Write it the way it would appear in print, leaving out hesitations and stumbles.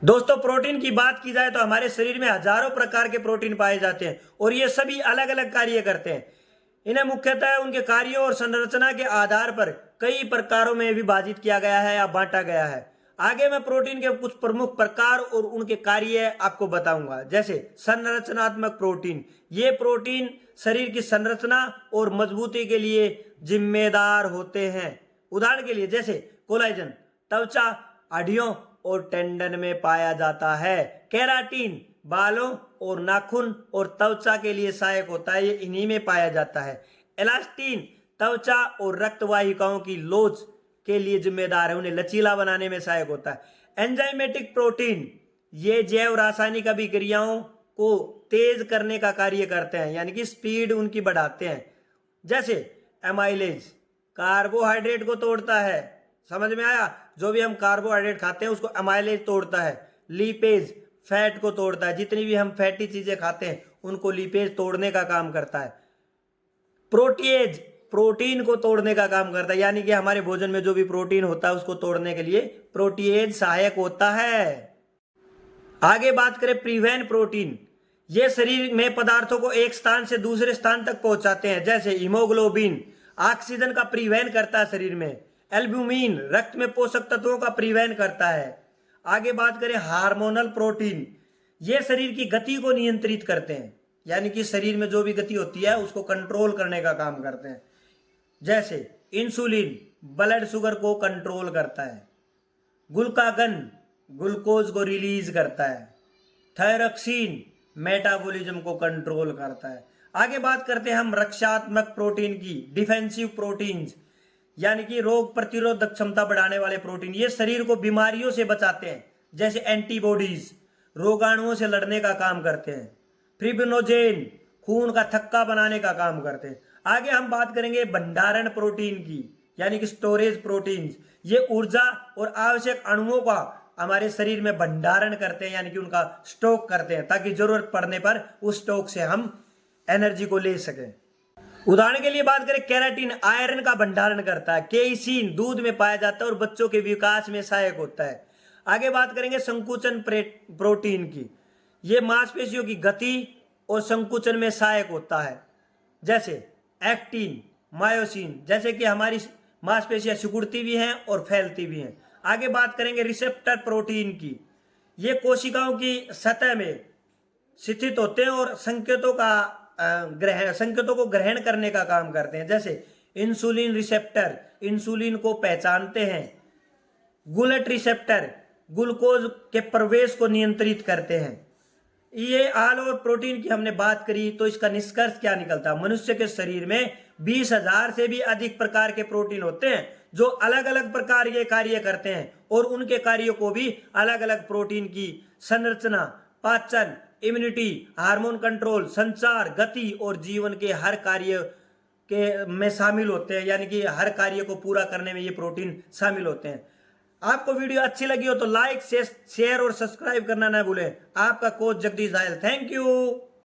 दोस्तों, प्रोटीन की बात की जाए तो हमारे शरीर में हजारों प्रकार के प्रोटीन पाए जाते हैं और ये सभी अलग अलग कार्य करते हैं। इन्हें मुख्यतः उनके कार्यों और संरचना के आधार पर कई प्रकारों में विभाजित किया गया है या बांटा गया है। आगे मैं प्रोटीन के कुछ प्रमुख प्रकार और उनके कार्य आपको बताऊंगा। जैसे संरचनात्मक प्रोटीन, ये प्रोटीन शरीर की संरचना और मजबूती के लिए जिम्मेदार होते हैं। उदाहरण के लिए जैसे कोलाजन त्वचा, हड्डियों और टेंडन में पाया जाता है। केराटिन बालों और नाखून और त्वचा के लिए सहायक होता है, ये इन्हीं में पाया जाता है। इलास्टिन त्वचा और रक्त वाहिकाओं की लोच के लिए जिम्मेदार है, उन्हें लचीला बनाने में सहायक होता है। एंजाइमेटिक प्रोटीन, ये जैव रासायनिक अभिक्रियाओं को तेज करने का कार्य करते हैं, यानी कि स्पीड उनकी बढ़ाते हैं। जैसे एमाइलेज कार्बोहाइड्रेट को तोड़ता है, समझ में आया? जो भी हम कार्बोहाइड्रेट खाते हैं उसको एमाइलेज तोड़ता है। लिपेज फैट को तोड़ता है, जितनी भी हम फैटी चीजें खाते हैं उनको लिपेज तोड़ने का काम करता है। प्रोटीएज प्रोटीन को तोड़ने का काम करता है, यानी कि हमारे भोजन में जो भी प्रोटीन होता है उसको तोड़ने के लिए प्रोटीएज सहायक होता है। आगे बात करें प्रीवेन प्रोटीन, ये शरीर में पदार्थों को एक स्थान से दूसरे स्थान तक पहुंचाते हैं। जैसे हीमोग्लोबिन ऑक्सीजन का परिवहन करता है शरीर में। एल्ब्यूमिन रक्त में पोषक तत्वों का परिवहन करता है। आगे बात करें हार्मोनल प्रोटीन, ये शरीर की गति को नियंत्रित करते हैं, यानी कि शरीर में जो भी गति होती है उसको कंट्रोल करने का काम करते हैं। जैसे इंसुलिन ब्लड शुगर को कंट्रोल करता है। ग्लूकागन ग्लूकोज को रिलीज करता है। थायरोक्सिन मेटाबॉलिज्म को कंट्रोल करता है। आगे बात करते हैं हम रक्षात्मक प्रोटीन की, डिफेंसिव प्रोटीन्स, यानी कि रोग प्रतिरोधक क्षमता बढ़ाने वाले प्रोटीन। ये शरीर को बीमारियों से बचाते हैं। जैसे एंटीबॉडीज रोगाणुओं से लड़ने का काम करते हैं। फिब्रिनोजेन खून का थक्का बनाने का काम करते हैं। आगे हम बात करेंगे भंडारण प्रोटीन की, यानी कि स्टोरेज प्रोटीन्स। ये ऊर्जा और आवश्यक अणुओं का हमारे शरीर में भंडारण करते हैं, यानी कि उनका स्टॉक करते हैं, ताकि जरूरत पड़ने पर उस स्टॉक से हम एनर्जी को ले सकें। उदाहरण के लिए बात करें, केराटिन आयरन का भंडारण करता है। केइसिन दूध में पाया जाता है और बच्चों के विकास में सहायक होता है। आगे बात करेंगे संकुचन प्रोटीन की, ये मांसपेशियों की गति और संकुचन में सहायक होता है। जैसे एक्टिन मायोसिन, जैसे कि हमारी मांसपेशियां सिकुड़ती भी हैं और फैलती भी हैं। आगे बात करेंगे रिसेप्टर प्रोटीन की, ये कोशिकाओं की सतह में स्थित होते हैं और संकेतों को ग्रहण करने का काम करते हैं। जैसे इंसुलिन रिसेप्टर इंसुलिन को पहचानते हैं। गुलेट रिसेप्टर ग्लूकोज के प्रवेश को नियंत्रित करते हैं। ये आल और प्रोटीन की हमने बात करी, तो इसका निष्कर्ष क्या निकलता है? मनुष्य के शरीर में 20,000 से भी अधिक प्रकार के प्रोटीन होते हैं जो अलग अलग प्रकार के कार्य करते हैं, और उनके कार्यों को भी अलग अलग प्रोटीन की संरचना, पाचन, इम्यूनिटी, हार्मोन कंट्रोल, संचार, गति और जीवन के हर कार्य के में शामिल होते हैं, यानी कि हर कार्य को पूरा करने में ये प्रोटीन शामिल होते हैं। आपको वीडियो अच्छी लगी हो तो लाइक शेयर और सब्सक्राइब करना ना भूलें। आपका कोच जगदीश दायल, थैंक यू।